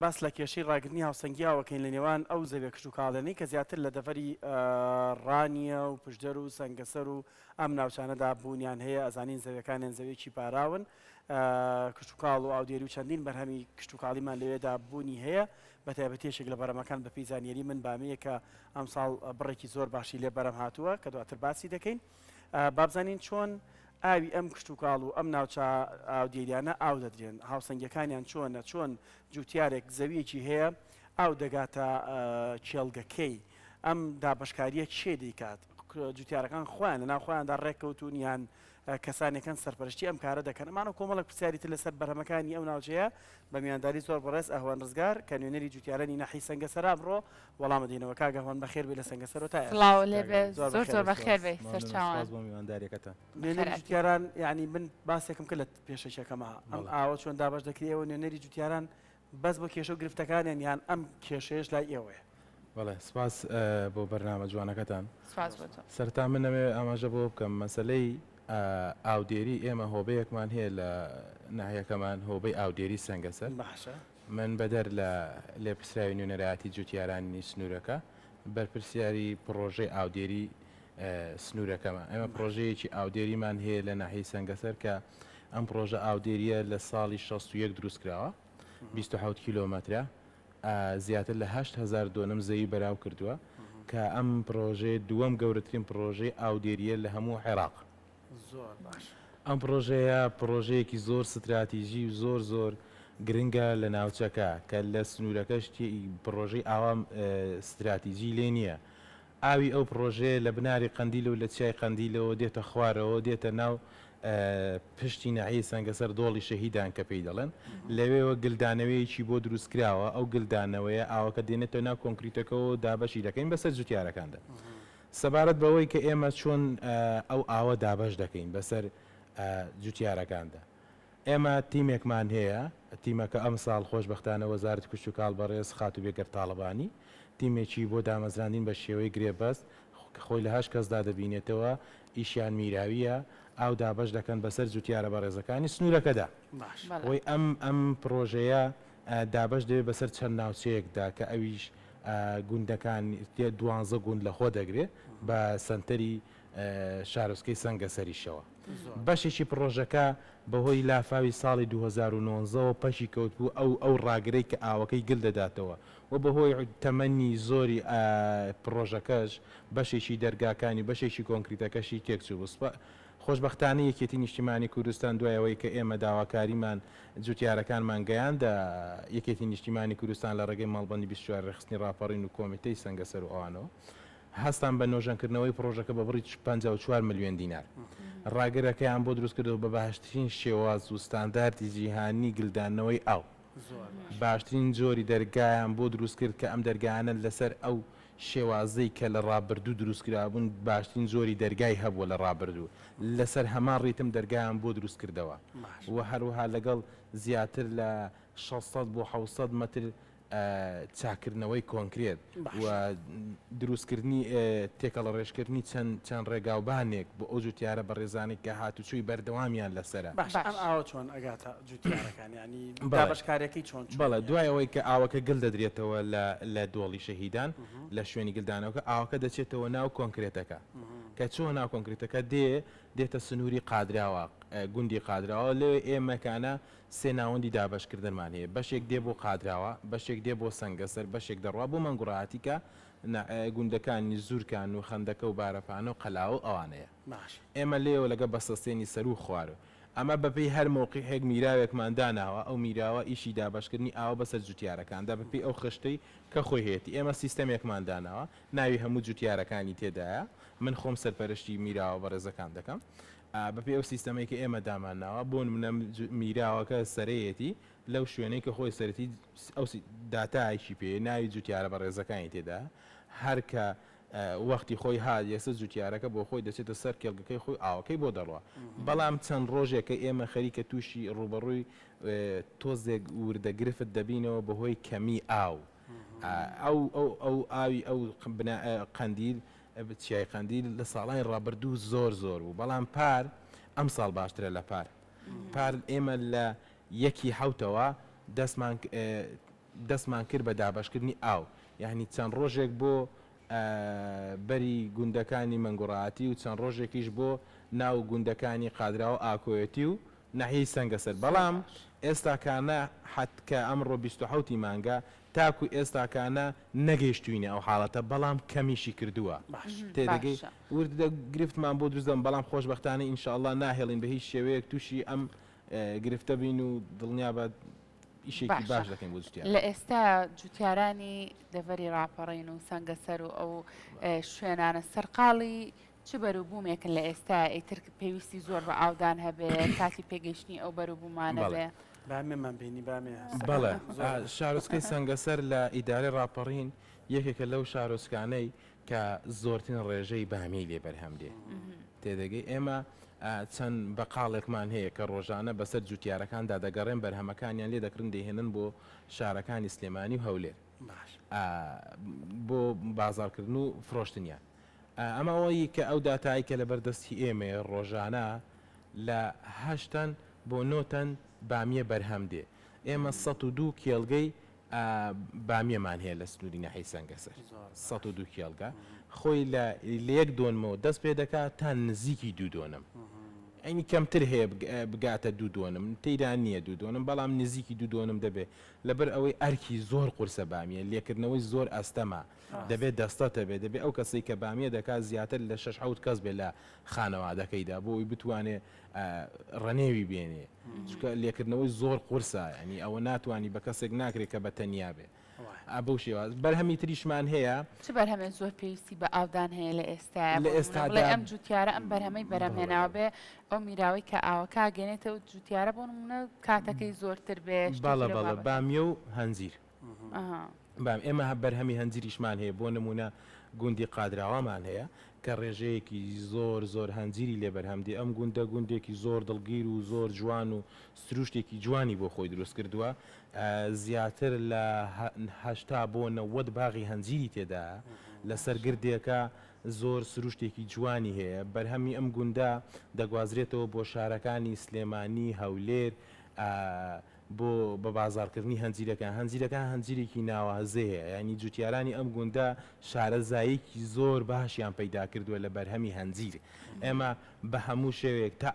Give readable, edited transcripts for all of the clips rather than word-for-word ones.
باس لە کێشەی ڕاگرنی هاوسەنگیاوەکەین لە نێوان ئەو زەویە کشت و کاڵێنەی کە زیاتر لە دەڤەری ڕانیە و پشدەر و سەنگەسەر و ئەم ناوچانەدا بوونیان هەیە ئەزانین زەویەکانیان زەویەکی پاراون کشت و کاڵ و ئاودێری و چەندین بەرهەمی کشت و کاڵیمان لەوێدا بوونی هەیە بە تایبەتێشێک لە بەرەمەکان بە پێیزانیێری من بامەیە کە ئەم ساڵ بڕێکی زۆر باشی لێ بەرەم هاتووە کە دواتر باسی دەکەین بابزانین چۆن ئاوی ئەم کشت و کاڵ و ئەم ناوچە ئاودێریانە ئاو دەدرێن هاوسەنگەکانیان چۆنە چۆن جوتیارێک زەویەکی هەیە ئاو دەگاتە کێڵگەکەی ئەم دابشکاریە چێ دەیکات جوتیارەکان خۆیان لە ناوخۆیاندا ڕێککەوتون یان کەسانێکن سەرپەرشتی ئەم کارە دەکەن ئەمانە کۆمەڵک پرسیاریتر لەسەر بەرهەمەکانی ئەو ناوچەیە بە میانداری زۆر بەڕێز ئەهوان ڕزگار کە نوێنەری جوتیارانی نەحی سەنگەسەرا بڕۆ وەڵامە دێنەوە کاگە هەوان بەخێر بێ لە سەنگەسەرەوە تا سڵاو لێبێ زۆر زۆر بەخێر بێ سەرچاوان نوێنەری جوتیاران یعنی من باسێکم کرد لە پێشەکەمە ئەم ئاوە چۆن دابش دەکرێەوە نوێنەری جوتیاران بەس بۆ کێشە و گرفتەکانیان یان ئەم کێشەیەش لای ئێوەیە بەڵێ سپاس بۆ بەرنامە جوانەکەتان سپاس بۆ تۆ سەرتا من نەوێ ئاماژە بۆ بکەم مەسلەی ئاودێری ئێمە هۆبەیەکمان هەیە لە ناحیەکەمان هۆبەی ئاودێری سەنگەسەر باشە من بەدەر لە لێپرسراوی نوێنەرایەتی جوتیارانی سنوورەکە بەرپرسیاری پرۆژەی ئاودێری سنوورەکەمە ئێمە پرۆژەیەکی ئاودێریمان هەیە لە ناحیەی سەنگەسەر کە ئەم پرۆژە ئاودێریە لە ساڵی 61 دروست کراوە 27 کیلۆمەترە زیاتر لە 8,000 دۆنم زەوی بەراو کردووە کە ئەم پرۆژەیە دووەم گەورەترین پرۆژەی ئاودێریە لە هەموو عێراق زۆر باش ئەم پرۆژەیە پرۆژەیەکی زۆر ستراتیژی و زۆر زۆر گرنگە لە ناوچەکە کە لە سنوورەکەشتی پرۆژەی ئاوام ستراتیژی لێ نییە ئاوی ئەو پرۆژەیە لە بناری قەندیل و لە چای قەندیلەوە دێتە خوارەوە دێتە ناو پشتی ناحیەی سەنگەسەر دۆڵی شەهیدان کە پێی دەڵێن لەوێەوە گلدانەوەیەکی بۆ دروست کراوە ئەو گلدانەوەیە ئاوەکە دێنێتەوە ناو کۆنکریتەکەەوە دابەشی دەکەین بەسەر جوتیارەکاندا سەبارەت بەوەی کە ئێمە چۆن ئەو ئاوە دابەش دەکەین بەسەر جوتیارەکاندا ئێمە تیمێکمان هەیە تیمەکە ئەم ساڵ خۆشبەختانە وەزارەت کشت و کاڵ بەڕێز خات و بێگەر تاڵبانی تیمێکی بۆ دامەزراندین بە شێوەی گرێبەست خۆی لە 8 کەسدا دەبینێتەوە ئیشیان میراویە ئاو دابش دەکەن بەسەر جوتیارە بەڕێزەکانی سنوورەکەدا وی ئەم پرۆژەیە دابش دەوێت بەسەر چەند ناوچەیەکدا کە ئەویش گوندەکان 12 گوند لە خۆ دەگرێت بە سنتەری شارۆچکەی سەنگەسەریشەوە بەشێکی پرۆژەکە بەهۆی لافاوی ساڵی 2009ەوە پەشی کەوتبوو ئەو ڕاگرەی کە ئاوەکەی گل دەداتەوە و بەهۆی تەمەنی زۆری پرۆژەکەش بەشێکی دەرگاکانی بەشێکی کۆنکریتەکەشی تێکچوو بوو خۆشبەختانە یەکێتی نیشتیمانی کوردستان دوایەوەی کە ئێمە داواکاریمان جوتیارەکانمان گەیاندا یەکێتی نیشتیمانی کوردستان لە ڕێگەی ماڵبەندی 24 ڕێخستنی ڕاپەڕین و کۆمیتەی سەنگەسەر و ئەوانەوە هەستان بە نۆژەنکردنەوەی پرۆژەکە بە بڕی 54 ملیۆن دینار ڕاگەرەکەیان بۆ دروستکردەوە بە باشترین شێواز و ستانداردی جیهانی گلدانەوەی ئاو باشترین جۆری دەرگایان بۆ دروست کرد کە ئەم دەرگایانە لەسەر ئەو شێوازەی کە لە ڕابردوو دروستکرابوون باشترین زۆری دەرگای هەبووە لە ڕابردوو لەسەر هەمان ڕیتم دەرگایان بۆ دروست کردەوە و هەروها لەگەڵ زیاتر لە 600 بۆ 700 متر چاکردنەوەی کۆنکرێت و دروستکردنی تێکەڵە ڕێژکردنی چەند ڕێگاوبانێک بۆ ئەو جوتیارە بە ڕێزانێک کە هاتوچووی بەردەوامیان لەسرە ئاوە چۆن ئەگاتە جوتیارەکان ینی باشکارەکەی چۆن بەڵێ دوای ئەوەی کە ئاوەکە گل دەدرێتەوە لە دۆڵی شەهیدان لە شوێنی گلدانەوەکە ئاوەکە دەچێتەوە ناو کۆنکرێتەکە کە چۆن ناو کۆنکریتەکە دێتە سنووری قادراوە گوندی قادراوە لێ ئێمەکانە سێ ناوەندی دابشکردنمان هەیە بەشێک دێ بۆ قادراوە بەشێک دێ بۆ سەنگەسەر بەشێک دەڕوا بۆ مەنگوڕاتی کە گوندەکانی زورکان و خەندەکە و بارەپانە و قەلاوە ئەوانەیە ئێمە لێەوە لەگە بەسەستێنی سەر و خوارە ئەمە بەپێی هەر مووقی هێک میراوێکمان داناوە ئەو میراوە ئیشی دابشکردنی ئاوە بەسەر جوتیارەکاندا بەپێی ئەو خشتەی کە خۆی هەیەی ئێمە سیستەمێکمان داناوە ناوی هەموو جوتیارەکانی تێدایە من خۆم سەرپەرشتی میراوە بەڕێزەکان دەکەم بەپێ ئەو سیستەمەی کە ئێمە دامانناوە بۆ منە میراوەکە سەرەیەتی لەو شوێنەی کە خۆی سەرەتی ئەو داتایکی پێ ناوی جوتیارە بە ڕێزەکانی تێدا هەرکە وەختی خۆی ها یەسە جوتیارەکە بۆ خۆی دەچێتە سەر کێڵگەکەی خۆی ئاوەکەی بۆ دەڕوە بەڵام چەند ڕۆژێکە ئێمە خەریکە تووشی ڕوبەڕووی تۆزێک وردەگرفت دەبینەوە بەهۆی کەمی ئاو ئەو ئاوی ئەو قەندیل چیای قەندیل لە ساڵانی ڕابردوو زۆر بوو بەڵام پار ئەم ساڵ باشترە لە پار ئێمە لە 1/7 دەستمان دەستمان کرد بە دابشکردنی ئاو یعنی چەند ڕۆژێک بۆ بەری گوندەکانی مەنگوڕاتی و چەند ڕۆژێکیش بۆ ناو گوندەکانی قادراوە ئاکۆیەتی و ناحیەی سەنگەسەر بەڵام ئێستاکانە حەتکە ئەمڕۆ 27 مانگە تاکو ئێستاکانە نەگەیشتوینە ئەو حاڵەتە بەڵام کەمیشی کردووە تێدەگەی وردە گرفتمان بۆ دروستم بەڵام خۆشبەختانە ئینشاءالله ناهێڵین بە هیچ شێوەیەک تووشی ئەم گرفتە بین و دڵنیا بە ئیشێکی باش دەکەین بۆ جوتیار لە ئێستا جوتیارانی دەڤەری ڕاپەڕین و سەنگەسەر و ئەو شوێنانە سەرقاڵی چ بەروبوومێکن لە ئێستا ئیتر پێویستی زۆر بە ئاودان هەبێ کاتی پێگەشتنی ئەو بەروبوومانە بێ بامێمان بینی بامێ بەڵێ شارۆچکەی سەنگەسەر لە ئیدارەی ڕاپەڕین یەکێکە لەو شارۆچکانەی کە زۆرترین ڕێژەی بامی لێ بەرهەم دێ تێدەگەی ئێمە چەند بەقاڵێکمان هەیە کە ڕۆژانە بەسەر جوتیارەکاندا دەگەڕێن بەرهەمەکانیان لێ دەکردن دەهێنن بۆ شارەکانی سلێمانی و هەولێر بۆ بازارکردن و فرۆشتنیان ئەمە ئەوەی کە ئەو داتایی کە لە بەردەستی ئێمە ڕۆژانە لە 8 بۆ 9 بامیە بەرهەم دێ ئێمە 102 کێڵگەی بامیەمان هەیە لە سنووری ناحیەی سەنگەسەر 102 کێڵگە خۆی لە یەک دۆنمەوە دەست پێ دەکات تا نزیکی دوو دۆنم ئەنی کەمتر هەیە بگاتە دوو دۆنم تێدا نییە دوو دۆنم بەڵام نزیکی دوو دۆنم دەبێت لەبەر ئەوەی ئەرکی زۆر قورسە بامیە لێکردنەوەی زۆر ئەستەما دەبێت دەستەتە بێت دەبێت ئەو کەسەی کە بامیە دەکات زیاتر لە 6 کەس بێت لە خانەوادەکەیدا بۆ ئەوی بتوانێت ڕەنێوی بێنێ چکە لێکردنەوەی زۆر قورسە ینی ئەوە ناتوانانی بە کەسێک ناکرێت کە بە تەنیا بێ بەو شێواز بەرهەمی تریشمان هەیە چ بەرهەمێ زۆر پێویستی بە ئاودان هەیە لە ئێستا ئەم جوتیارە ئەم بەرهەمەی بەرهەمهێناوە بێ ئەو میراوی کە ئاوەکە گەنێتە و جوتیارە بۆ نمونە کاتەکەی زۆرتر بێ بەڵە بامیە و هەنجیر بام ئێمە بەرهەمی هەنجیریشمان هەیە بۆ نمونە گوندی قادراوەمان هەیە کە ڕێژەیەکی زۆر هەنجیری لێ بەرهەمدی ئەم گوندە گوندێکی زۆر دڵگیر و زۆر جوان و سروشتێکی جوانی بۆ خۆی دروست کردووە زیاتر لە 80 بۆ 90 باغی هەنجیری تێدا لەسەر گردێکە زۆر سروشتێکی جوانی هەیە بەرهەمی ئەم گوندە دەگوازرێتەوە بۆ شارەکانی سلێمانی هەولێر بۆ بە بازارکردنی هەنجیرەکان هەنجیرێکی ناوازەیە ینی جوتیارانی ئەم گوندە شارەزاییکی زۆر باشیان پەیدا کردووە لە بەرهەمی هەنجیر ئێمە بە هەموو شێوێک تا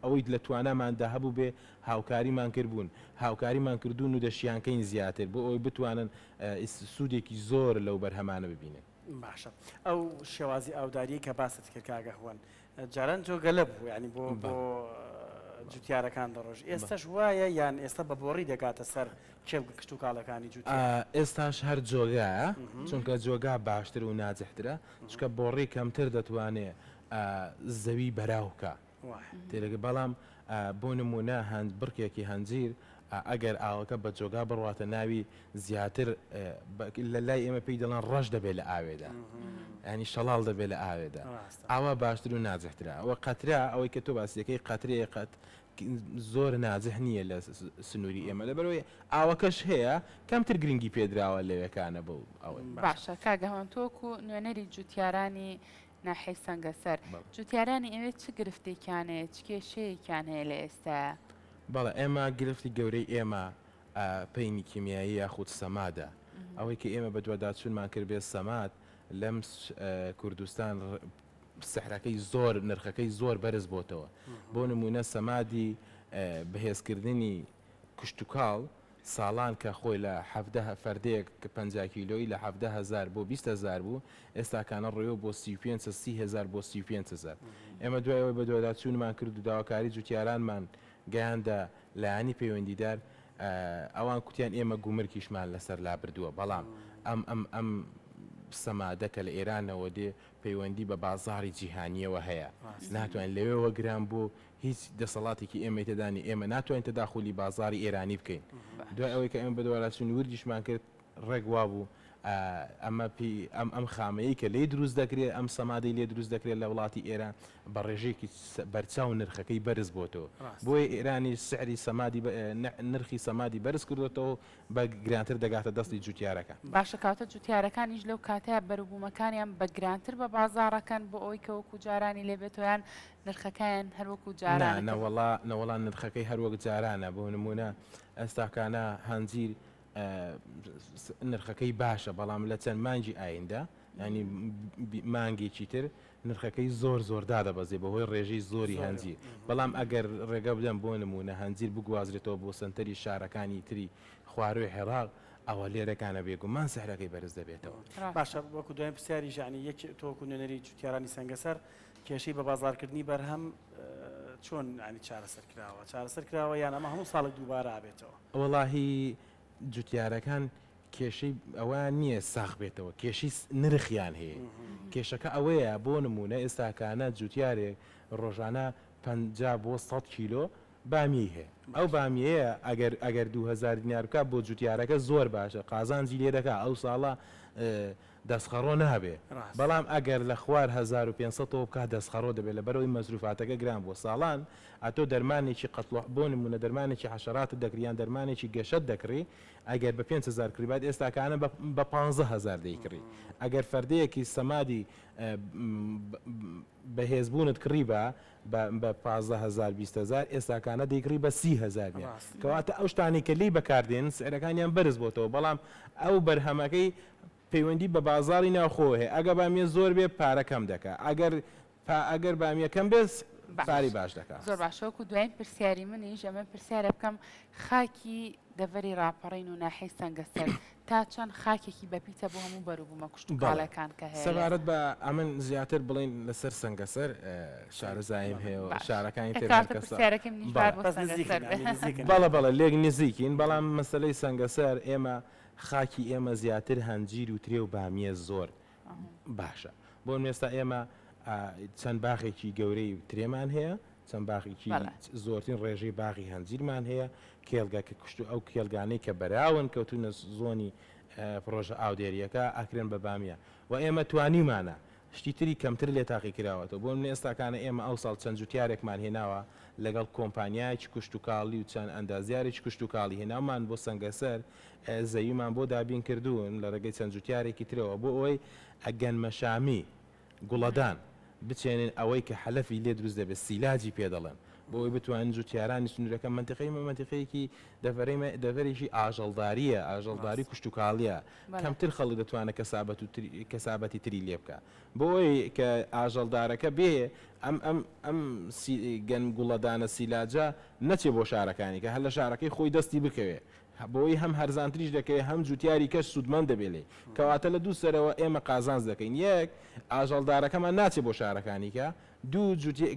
ئەوەی لە توانەماندا هەبوو بێ هاوکاریمان کردبوون هاوکاریمان کردوون و دەشیانکەین زیاتر بۆ ئەوی بتوانن سوودێکی زۆر لەو بەرهەمانە ببینن باشە ئەو شێوازی ئاوداری کە باست کرد کاگەهوان جاران جۆگەلە بوو ینی بۆ جوتیارەکان دەڕۆژ ئێستاش وایە یان ئێستا بە بۆڕی دەگاتە سەر کێو کشت و کاڵەکانی جوتیار ئێستاش هەر جۆگایە چونکە جۆگا باشتر و ناجحترە چکە بۆڕی کەمتر دەتوانێت زەوی بەراوکە تێرەگە بەڵام بۆ نمونە بڕکێکی هەنجیر ئەگەر ئاوەکە بە جۆگا بڕواتە ناوی زیاتر لە لای ئێمە پێی دەڵان ڕەش دەبێت لە ئاوێدا ینی شەڵاڵ دەبێت لە ئاوێدا ئاوا باشتر و ناجحترا ئەوە قەترا ئەوەی کە تۆ باسیەکەی قەترەیە قەت زۆر ناجح نییە لە سنووری ئێمە لەبەرەوەی ئاوەکەش هەیە کەمتر گرنگی پێدراوە لەوەکانە بۆ ئەوەی باشە کاگەهوان تۆکو نوێنەری جوتیارانی ناحیەی سەنگەسەر جوتیارانی ئێوێ چ گرفتێکیانەیە چ کێشەیەکیان هەیە لە ئێستا بەڵێ ئێمە گرفتی گەورەی ئێمە پەینی کیمیایی یاخود سەمادە ئەوەی کە ئێمە بە دووەداچوونمان کرد بێت سەماد لەم کوردستان سەحرەکەی زۆر نرخەکەی زۆر بەرز بۆتەوە بۆ نمونە سەمادی بەهێزکردنی کشتتوکاڵ ساڵان کە خۆی لە 17 فەردەیەک 50 کیلۆی لە 17,000 بۆ 20,000 بوو ئێستاکانە ڕێوە بۆ 35,000 بۆ 35,000 ئێمە دوایەوەی بە دووەداچوونمان کرد و داواکاری جوتیارانمان گەیاندا لایانی پەیوەندیدار ئەوان کوتیان ئێمە گومرکیشمان لەسەر لا بردووە بەڵام ئەم سەمادەکە لە ئێرانەوە دێ پەیوەندی بە بازاری جیهانیەوە هەیە ناتوانین لەوێەوە گران بۆ هیچ دەسەڵاتێکی ئێمە تێدانی ئێمە ناتوانین تەداخلی بازاری ئێرانی بکەین دوای ئەوەی کە ئێمە بە دووەداچوون وردیشمان کرد ڕێگوا بوو ئەم خامەیە کە لێ دروست دەکرێت ئەم سەمادەی لێ دروست دەکرێت لە وڵاتی ئێران بە ڕێژێکی بەرچاو نرخەکەی بەرز بۆتەوە بۆی ئێرانی سعری سەمادی نرخی سەمادی بەرز کردوێتەوە بە گرانتر دەگاتە دەستی جوتیارەکە باشە کاتە جوتیارەکانیش لەو کاتەیە بەروبوومەکانیان بە گرانتر بە بازاڕەکەن بۆ ئەوی کەوەکو جارانی لێبێتۆیان نرخەکەیان هەروەکو جاران نەوەڵان نرخەکەی هەروەک جارانە بۆ نمونە ئەستاکانە هەنجیر نرخەکەی باشە بەڵام لە چەند مانگی ئایندا ینی مانگێکی تر نرخەکەی زۆر دادەبەزێ بەهۆی ڕێژەی زۆری هەنجیر بەڵام ئەگەر ڕێگە بدەم بۆ نمونە هەنجیر بگوازرێتەوە بۆ سنتەری شارەکانی تری خواروی عێراق ئەوە لێرەکانە بێگومان سەحرەکەی بەرز دەبێتەوە. باشە وەکو دوایین پرسیاری ژانی یەک تۆکو نوێنەری جوتیارانی سەنگەسەر کێشەی بە بازارکردنی بەرهەم چۆن ینی چارەسەر کراوە یان ئەمە هەموو ساڵێک دووبارە ئابێتەوە؟ وەڵاهی جوتیارەکان کێشەی ئەوە نییە ساخ بێتەوە کێشی نرخیان هەیە کێشەکە ئەوەیە بۆ نمونە ئێستاکانە جوتیارێک ڕۆژانە 50 بۆ 100 کیلۆ بامی هەیە ئەو بامیەیە ئەگەر 2000 دینار بکات بۆ جوتیارەکە زۆر باشە قازانجی لێ دەکات ئەو ساڵە دەستخەڕۆ نابێ بەڵام ئەگەر لە خوار 1500 بکات دەستخەڕۆ دەبێت لە بەرەوەی مەزروفاتەکە گران بۆ ساڵان ئەتۆ دەرمانێکی قەتڵ بۆ نمونە دەرمانێکی حەشەرات دەکریان دەرمانێکی گەشت دەکڕی ئەگەر بە 5000 کریبات ئێستاکانە بە 15000 دەیکڕی ئەگەر فەردەیەکی سەمادی بەهێزبوونت کڕی بە 15000 20000 ئێستاکانە دەیکڕی بە 30000 کەواتە ئەو شتانی کە لی بەکاردێن سعرەکانیان بەرز بۆتەوە بەڵام ئەو بەرهەمەکەی پەیوەندی بە بازاری ناوخۆ هەیە ئەگە بامیە زۆر بێ پارەکەم دەکات ئەگەر بامیەکەم بێت پاری باش دەکات. زۆر باشەوەکو دوایین پرسیاری منیش ئەمە پرسیارە بکەم خاکی دەڤەری ڕاپەڕین و ناحەی سەنگەسەر تا چەند خاکێکی بەپیتە بۆ هەموو بەروبوومە کوشت و کاڵەکان کە هەیە سەبارەت بە ئەمن زیاتر بڵین لەسەر سەنگەسەر شارەزایم هەیە و شارەکانی بەڵە لێک نزیکین بەڵام مەسلەی سەنگەسەر ئێمە خاکی ئێمە زیاتر هەنجیر و ترێ و بامیە زۆر باشە بۆ مێستا ئێمە چەند باخێکی گەورەی ترێمان هەیە چەند باخێکی زۆرترین ڕێژەی باغی هەنجیرمان هەیە کێلگاکە کوشت و ئەو کێلگانەی کە بەراون کەوتونە زۆنی پرۆژە ئاودێریەکە ئاکرێن بە بامیە و ئێمە توانیمانە شتی تری کەمتر لێ تاقی کراوەتەوە بۆ من ئێستاکانە ئێمە ئەو ساڵ چەند جوتیارێکمان هێناوە لەگەڵ کۆمپانیایکی کوشت و کاڵی و چەند ئەندازیارێکی کوشت و کاڵی هێناومان بۆ سەنگەسەر زەویمان بۆ دابین کردوون لە ڕێگەی چەند جوتیارێکی ترەوە بۆ ئەوەی ئەگەنمەشامی گوڵەدان بچێنن ئەوەی کە حەلەفی لێ دروست دەبێت سیلاجی پێ دەڵێن بۆ ئەوی بتوانین جوتیارانی سنوورەکە منتیقەیەکی دەڤەرێکی ئاژەڵداریە ئاژەڵداری کوشت و کاڵیە کەمتر خەڵک دەتوانێت کەسابەتی تری لێ بکە بۆ ئەوی کە ئاژەڵدارەکە بێ ئەم گەن گوڵەدانە سیلاجە نەچێ بۆ شارەکانی کە هەر لە شارەکەی خۆی دەستی بکەوێ بۆی هەم هەرزانتریش دەکەوێت هەم جوتیاری کەس سوودمەند دەبێت کەواتە لە دوو سەرەوە ئێمە قازانز دەکەین یەک ئاژەڵدارەکەمان ناچێت بۆ شارەکانیکە دوو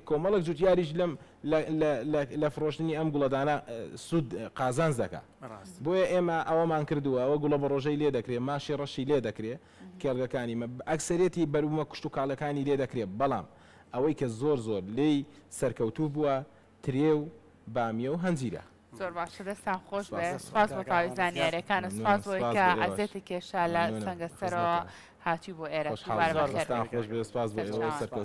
کۆمەڵک جوتیاریش لە فرۆشتنی ئەم گوڵەدانە سوود قازانز دەکات بۆیە ئێمە ئەوەمان کردووە ئەوە گوڵە بە ڕۆژەی لێ دەکرێت ماشی ڕەشی لێ دەکرێت کێڵگەکانی ئەکسەرێتی بەرومە کوشت و کاڵەکانی لێ دەکرێت بەڵام ئەوەی کە زۆر لێی سەرکەوتوو بووە ترێ و بامیە و هەنجیرە زۆر باشە دەستان خۆش بێ سپاس بۆ تاوی زانیاریەکانە سپاس بۆی کە عەزێتی کێشا لە سەنگەسەرەوە هاتی بۆ ئێرە خۆش بێ سپاس بۆ